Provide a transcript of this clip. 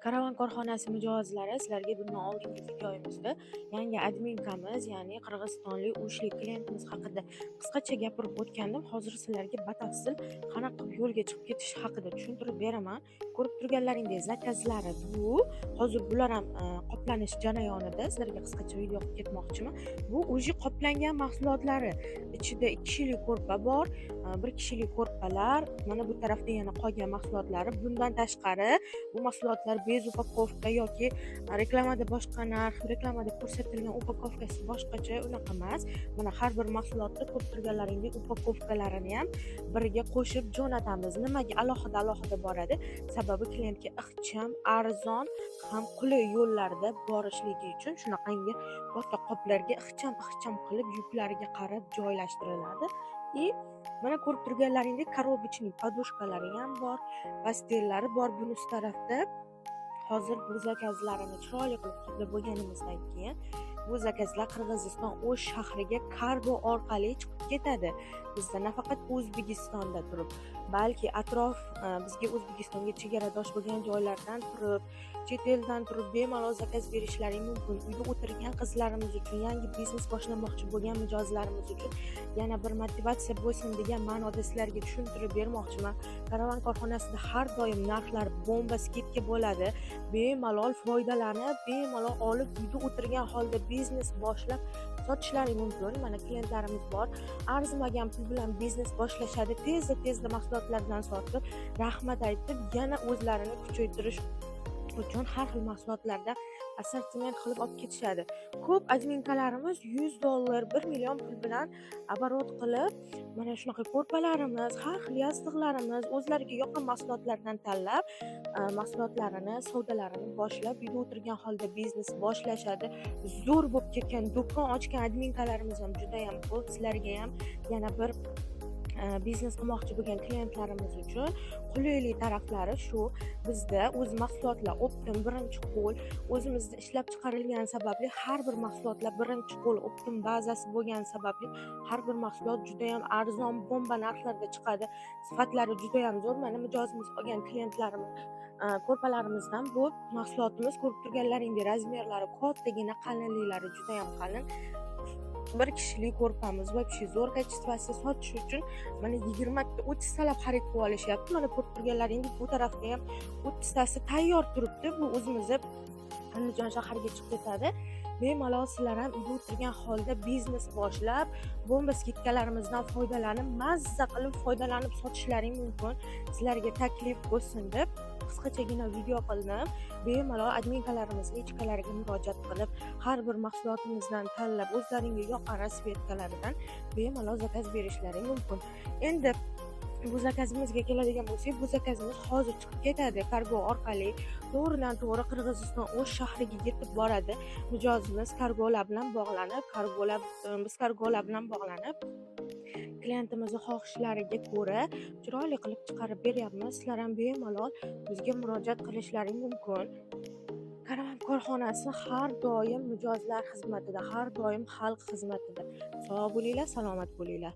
Karavan korxonasi mijozlari, sizlarga bundan oldingi videomizda yangi adminkamiz, ya'ni qirg'izistonlik ushli klientimiz haqida qisqacha gapirib o'tgandim. Hozir sizlarga batafsil qanaqa qilib yo'lga chiqib ketish haqida tushuntirib beraman. Ko'rib turganlaringdek zakazlari bu. Hozir bular ham qoplanish jarayonida. Sizlarga qisqacha video qilib ketmoqchiman. Bu uji qoplangan mahsulotlari. Ichida 2 kishilik ko'rpa bor, 1 kishilik ko'rpalar, mana bu tarafda yana qolgan mahsulotlari. Bundan tashqari bu mahsulotlar bez upakovka yoki reklamada boshqa narx, reklamada ko'rsatilgan upakovkasi boshqacha, unaqa emas. Mana har bir mahsulotni ko'rib turganlaringdek upakovkalarini ham biriga qo'shib jo'natamiz. Nimaga alohida boradi? Sababi klientga ixcham, arzon ham qulay yo'llarda borishligi uchun shunaqangi katta qoplarga ixcham qilib yuklariga qarab joylashtiriladi. Mana ko'rib turganlaringdek korobочный podushkalari ham bor, pastellari bor bunisi tarafda. Hozir bu zakazlarini chiroyli qilib qoplab bo'lganimizdan keyin bu zakazlar Qirg'iziston O'sh shahriga kargo orqali chiqib ketadi. Bizda nafaqat O'zbekistonda turib, balki atrof bizga O'zbekistonga chegaradosh bo'lgan joylardan turib, chet eldan turib bemalol zakaz berishlari mumkin. Uyda o'tirgan qizlarimiz uchun, yangi biznes boshlamoqchi bo'lgan mijozlarimiz uchun yana bir motivatsiya bo'lsin degan ma'noda sizlarga tushuntirib bermoqchiman. Karavan korxonasida har doim narxlar bomba skidka bo'ladi. Bemalol foydalanib, bemalol olib uyda o'tirgan holda biznes boshlab sotishlari mumkin. Mana klientlarimiz bor, arzimagan pul bilan biznes boshlashadi, tezda mahsulotlardan sotib, rahmat aytib, yana o'zlarini kuchaytirish uchun har xil mahsulotlarda assortiment qilib olib ketishadi. Ko'p adminkalarimiz $100, 1 million pul bilan оборот qilib, mana shunaqa ko'rpalarimiz, har xil yostiqlarimiz, o'zlariga yoqqan mahsulotlardan tanlab, mahsulotlarini, savdolarini boshlab, uyda o'tirgan holda biznes boshlashadi. Zo'r bo'lib ketgan do'kon ochgan adminkalarimiz ham juda ham ko'p. Sizlarga ham yana bir biznes qilmoqchi bo'lgan klientlarimiz uchun qulaylik taraflari shu. Bizda o'z mahsulotlar optim birinchi qo'l, o'zimizda ishlab chiqarilgani sababli har bir mahsulotlar birinchi qo'l optim bazasi bo'lgani sababli har bir mahsulot juda ham arzon, bomba narxlarda chiqadi. Sifatlari juda ham zo'r. Mana mijozimiz olgan klientlarimiz ko'rpalarimizdan bu mahsulotimiz ko'rib turganlaringdek razmerlari kattagina, qalinliklari juda ham qalin. 1 kishilik ko'rpamiz вообще zo'r kачествосida sotish uchun mana 20 ta 30 talab xarid qilib olishyapti. Mana ko'rib turganlaringdek bu tarafda ham 30 tasi tayyor turibdi. Bu o'zimizda Andijon shahriga chiqib ketadi. Bemalol sizlar ham uyda o'tirgan holda biznes boshlab, bomba skidkalarimizdan foydalanib, mazza qilib foydalanib sotishlaring mumkin. Sizlarga taklif bo'lsin deb qisqachagina video qildim. Bemalol adminkalarimizga ichkalariga murojaat qilib, har bir mahsulotimizdan tanlab, o'zlaringga yoqqan rasvetkalaridan bemalol zakaz berishlaring mumkin. Endi bu zakazimizga keladigan bo'lsak, bu zakazimiz hozir chiqib ketadi kargo orqali. To'g'ridan to'g'ri Qirg'iziston O'sh shahriga yetib boradi. Mijozimiz kargolar bilan bog'lanib, klientimizning xohishlariga ko'ra chiroyli qilib chiqarib beryapmiz. Sizlar ham bemalol bizga murojaat qilishlaring mumkin. Karavan korxonasi har doim mijozlar xizmatida, har doim xalq xizmatida. Sog' bo'linglar, salomat bo'linglar.